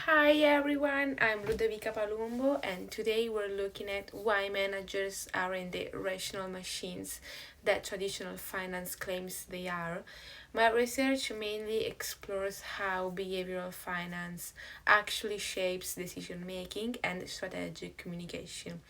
Hi everyone, I'm Ludovica Palumbo, and today we're looking at why managers aren't the rational machines that traditional finance claims they are. My research mainly explores how behavioral finance actually shapes decision making and strategic communication.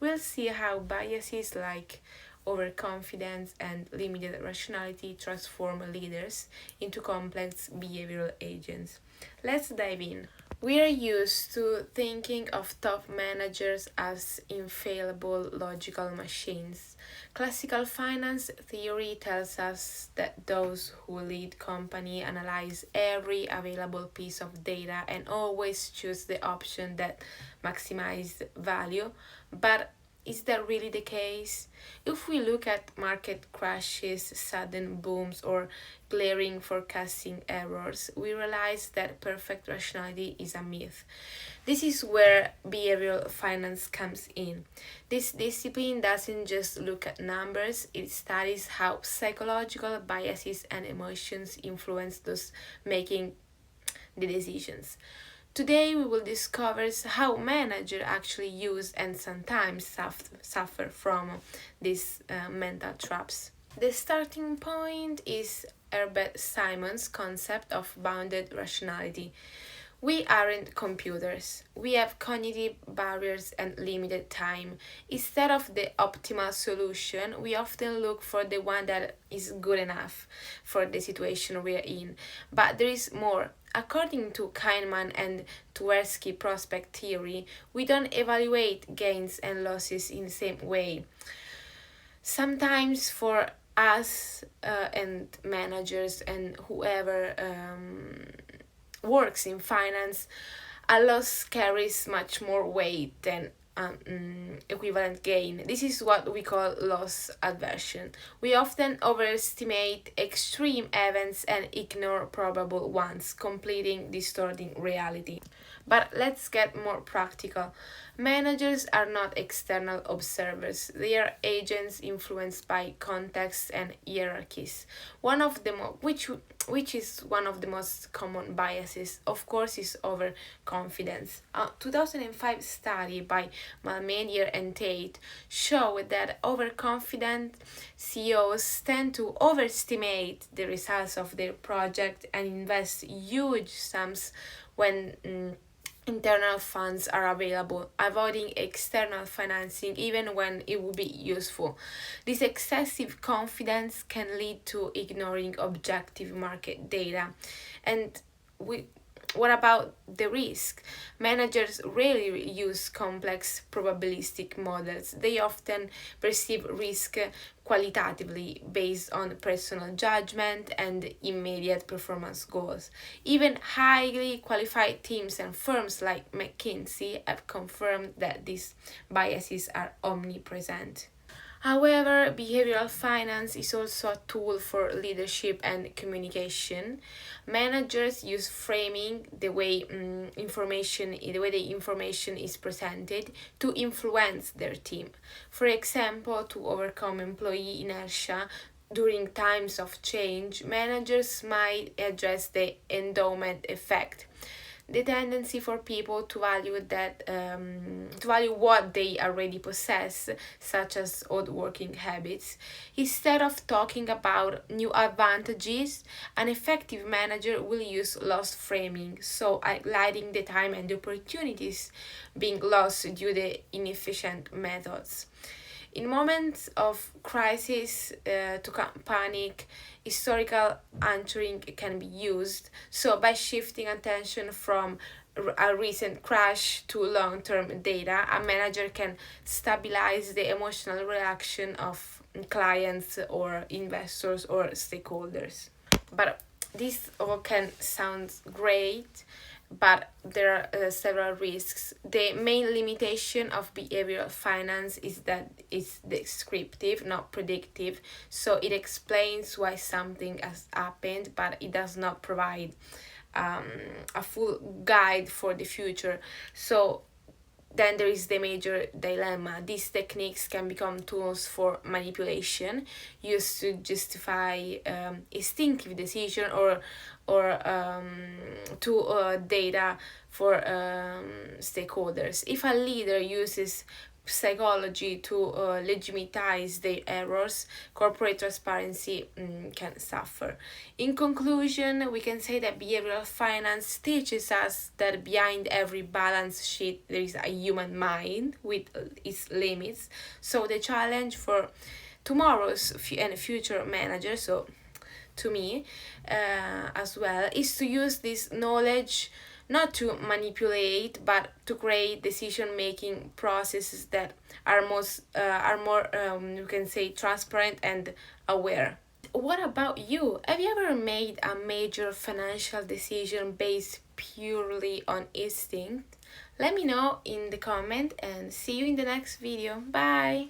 We'll see how biases like overconfidence and limited rationality transform leaders into complex behavioral agents. Let's dive in. We are used to thinking of top managers as infallible logical machines. Classical finance theory tells us that those who lead company analyze every available piece of data and always choose the option that maximizes value. But is that really the case? If we look at market crashes, sudden booms, or glaring forecasting errors, we realize that perfect rationality is a myth. This is where behavioral finance comes in. This discipline doesn't just look at numbers, it studies how psychological biases and emotions influence those making the decisions. Today we will discover how managers actually use and sometimes suffer from these mental traps. The starting point is Herbert Simon's concept of bounded rationality. We aren't computers. We have cognitive barriers and limited time. Instead of the optimal solution, we often look for the one that is good enough for the situation we are in. But there is more. According to Kahneman and Tversky prospect theory, we don't evaluate gains and losses in the same way. Sometimes for us and managers and whoever works in finance, a loss carries much more weight than equivalent gain. This is what we call loss aversion. We often overestimate extreme events and ignore probable ones, completing distorting reality. But let's get more practical. Managers are not external observers. They are agents influenced by context and hierarchies. One of the which is one of the most common biases, of course, is overconfidence. A 2005 study by Malmedier and Tate showed that overconfident CEOs tend to overestimate the results of their project and invest huge sums when internal funds are available, avoiding external financing even when it would be useful. This excessive confidence can lead to ignoring objective market data. And we what about the risk? Managers rarely use complex probabilistic models. They often perceive risk qualitatively based on personal judgment and immediate performance goals. Even highly qualified teams and firms like McKinsey have confirmed that these biases are omnipresent. However, behavioral finance is also a tool for leadership and communication. Managers use framing, the way the information is presented, to influence their team. For example, to overcome employee inertia during times of change, managers might address the endowment effect, the tendency for people to value what they already possess, such as old working habits, instead of talking about new advantages. An effective manager will use lost framing, so highlighting the time and the opportunities being lost due to inefficient methods. In moments of crisis, to panic, historical anchoring can be used. So, by shifting attention from a recent crash to long term data, a manager can stabilize the emotional reaction of clients or investors or stakeholders. But this all can sound great, but there are several risks. The main limitation of behavioral finance is that it's descriptive, not predictive. So it explains why something has happened, but it does not provide a full guide for the future. So then there is the major dilemma. These techniques can become tools for manipulation, used to justify instinctive decision or to data for stakeholders. If a leader uses psychology to legitimize their errors, corporate transparency can suffer. In conclusion, we can say that behavioral finance teaches us that behind every balance sheet there is a human mind with its limits. So the challenge for tomorrow's and future managers, so to me as well, is to use this knowledge not to manipulate but to create decision making processes that are more you can say transparent and aware. What about you? Have you ever made a major financial decision based purely on instinct? Let me know in the comment and see you in the next video. Bye.